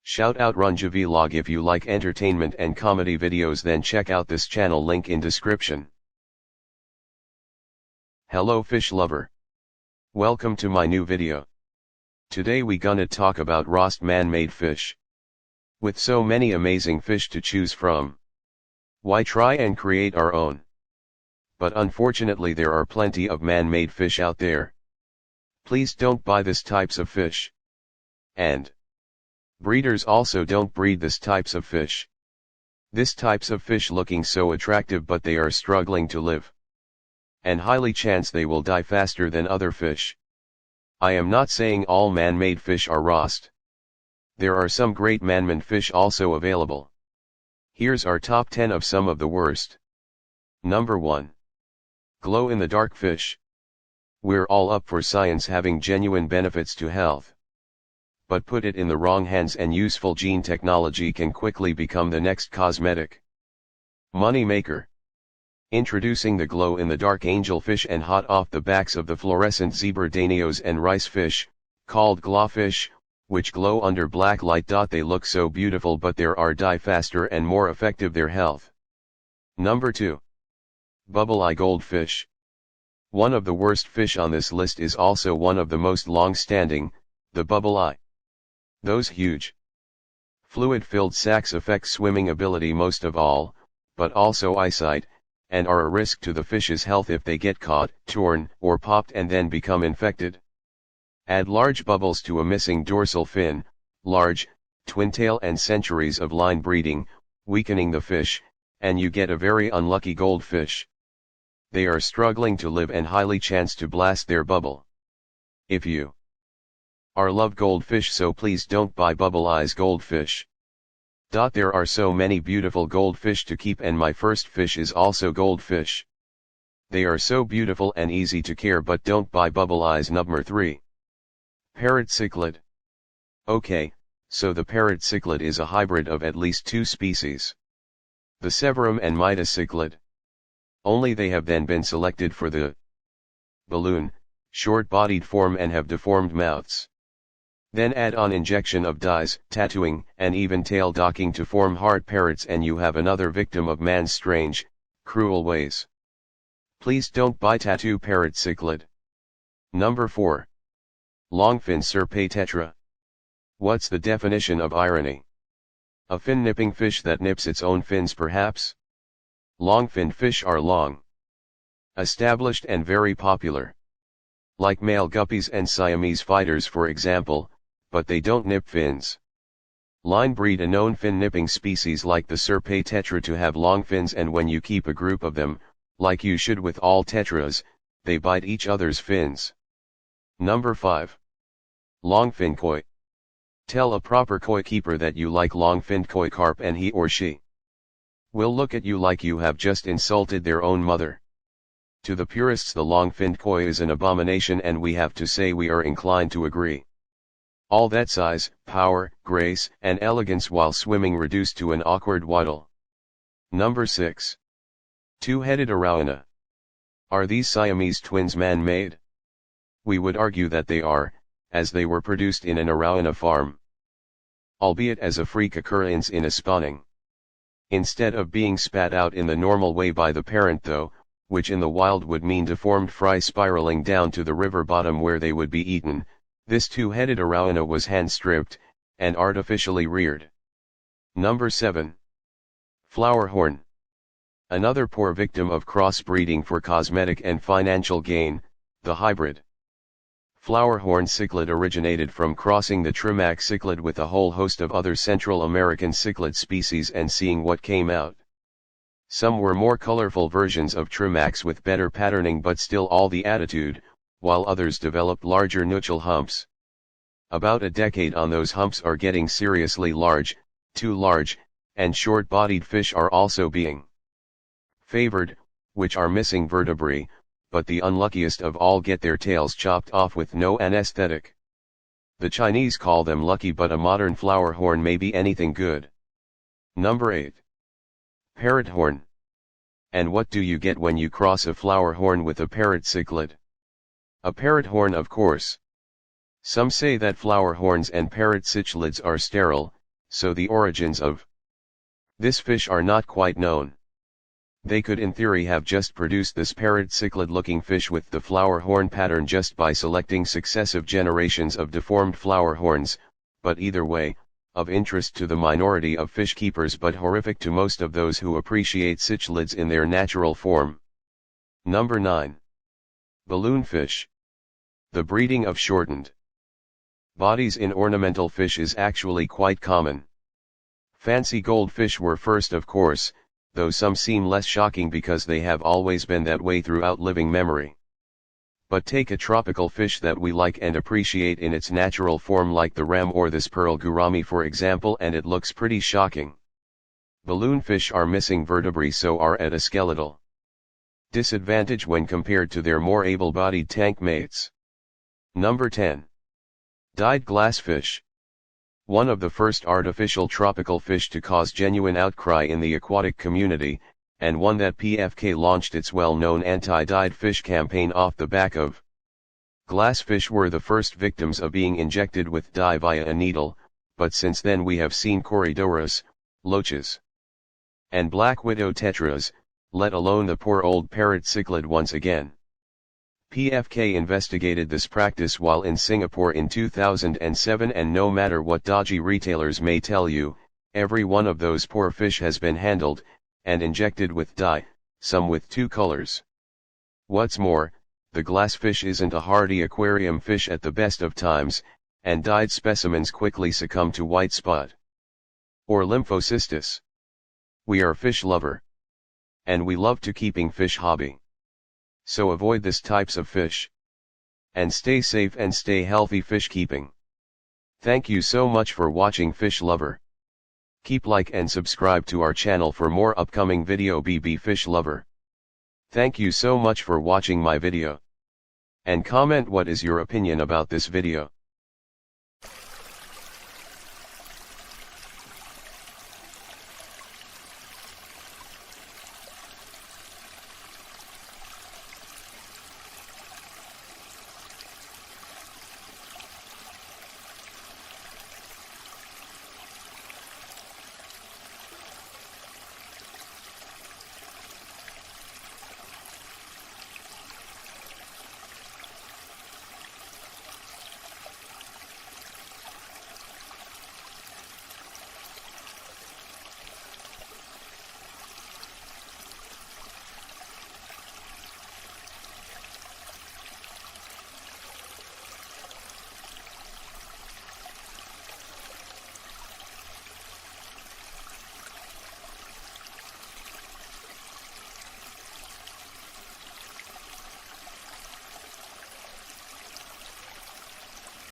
Shout out Runja Vlog. If you like entertainment and comedy videos, then check out this channel, link in description. Hello fish lover. Welcome to my new video. Today we gonna talk about roast man-made fish. With so many amazing fish to choose from, why try and create our own? But unfortunately there are plenty of man-made fish out there. Please don't buy this types of fish. And breeders also don't breed this types of fish. This types of fish looking so attractive, but they are struggling to live. And highly chance they will die faster than other fish. I am not saying all man-made fish are roast. There are some great man-made fish also available. Here's our top 10 of some of the worst. Number 1. Glow-in-the-dark fish. We're all up for science having genuine benefits to health. But put it in the wrong hands and useful gene technology can quickly become the next cosmetic money maker. Introducing the glow-in-the-dark angelfish, and hot off the backs of the fluorescent zebra danios and rice fish, called glowfish, which glow under black light. They look so beautiful, but they are die faster and more effective their health. Number 2. Bubble eye goldfish. One of the worst fish on this list is also one of the most long-standing, the bubble eye. Those huge, fluid-filled sacs affect swimming ability most of all, but also eyesight, and are a risk to the fish's health if they get caught, torn, or popped and then become infected. Add large bubbles to a missing dorsal fin, large, twin tail and centuries of line breeding, weakening the fish, and you get a very unlucky goldfish. They are struggling to live and highly chance to blast their bubble. If you are love goldfish, so please don't buy bubble eyes goldfish. There are so many beautiful goldfish to keep, and my first fish is also goldfish. They are so beautiful and easy to care, but don't buy bubble eyes. Number 3. Parrot cichlid. Okay, so the parrot cichlid is a hybrid of at least 2 species. The Severum and Midas cichlid. Only they have then been selected for the balloon, short-bodied form and have deformed mouths. Then add on injection of dyes, tattooing, and even tail docking to form hard parrots, and you have another victim of man's strange, cruel ways. Please don't buy tattoo parrot cichlid. Number 4. Longfin Serpae tetra. What's the definition of irony? A fin-nipping fish that nips its own fins, perhaps? Longfin fish are long, established and very popular. Like male guppies and Siamese fighters for example, but they don't nip fins. Line breed a known fin-nipping species like the Serpae tetra to have long fins, and when you keep a group of them, like you should with all tetras, they bite each other's fins. Number 5. Longfin koi. Tell a proper koi keeper that you like long-finned koi carp, and he or she will look at you like you have just insulted their own mother. To the purists, the long-finned koi is an abomination, and we have to say we are inclined to agree. All that size, power, grace, and elegance while swimming reduced to an awkward waddle. Number 6. Two-headed arowana. Are these Siamese twins man-made? We would argue that they are, as they were produced in an arowana farm. Albeit as a freak occurrence in a spawning. Instead of being spat out in the normal way by the parent though, which in the wild would mean deformed fry spiraling down to the river bottom where they would be eaten, this two-headed arowana was hand-stripped, and artificially reared. Number 7. Flowerhorn. Another poor victim of crossbreeding for cosmetic and financial gain, the hybrid Flowerhorn cichlid originated from crossing the Trimac cichlid with a whole host of other Central American cichlid species and seeing what came out. Some were more colorful versions of Trimacs with better patterning but still all the attitude, while others developed larger nuptial humps. About a decade on, those humps are getting seriously large, too large, and short-bodied fish are also being favored, which are missing vertebrae, but the unluckiest of all get their tails chopped off with no anesthetic. The Chinese call them lucky, but a modern flowerhorn may be anything good. Number 8. Parrot horn. And what do you get when you cross a flowerhorn with a parrot cichlid? A parrot horn, of course. Some say that flowerhorns and parrot cichlids are sterile, so the origins of this fish are not quite known. They could in theory have just produced this parrot cichlid looking fish with the flower horn pattern just by selecting successive generations of deformed flower horns, but either way, of interest to the minority of fish keepers but horrific to most of those who appreciate cichlids in their natural form. Number 9. Balloonfish. The breeding of shortened bodies in ornamental fish is actually quite common. Fancy goldfish were first, of course, though some seem less shocking because they have always been that way throughout living memory. But take a tropical fish that we like and appreciate in its natural form like the ram or this pearl gourami for example, and it looks pretty shocking. Balloonfish are missing vertebrae, so are at a skeletal disadvantage when compared to their more able-bodied tank mates. Number 10. Dyed glassfish. One of the first artificial tropical fish to cause genuine outcry in the aquatic community, and one that PFK launched its well-known anti-dyed fish campaign off the back of. Glassfish were the first victims of being injected with dye via a needle, but since then we have seen corydoras, loaches, and black widow tetras, let alone the poor old parrot cichlid once again. PFK investigated this practice while in Singapore in 2007, and no matter what dodgy retailers may tell you, every one of those poor fish has been handled, and injected with dye, some with 2 colors. What's more, the glassfish isn't a hardy aquarium fish at the best of times, and dyed specimens quickly succumb to white spot or lymphocystis. We are fish lover, and we love to keeping fish hobby. So avoid this types of fish. And stay safe and stay healthy fish keeping. Thank you so much for watching Fish Lover. Keep like and subscribe to our channel for more upcoming video. BB Fish Lover. Thank you so much for watching my video. And comment what is your opinion about this video.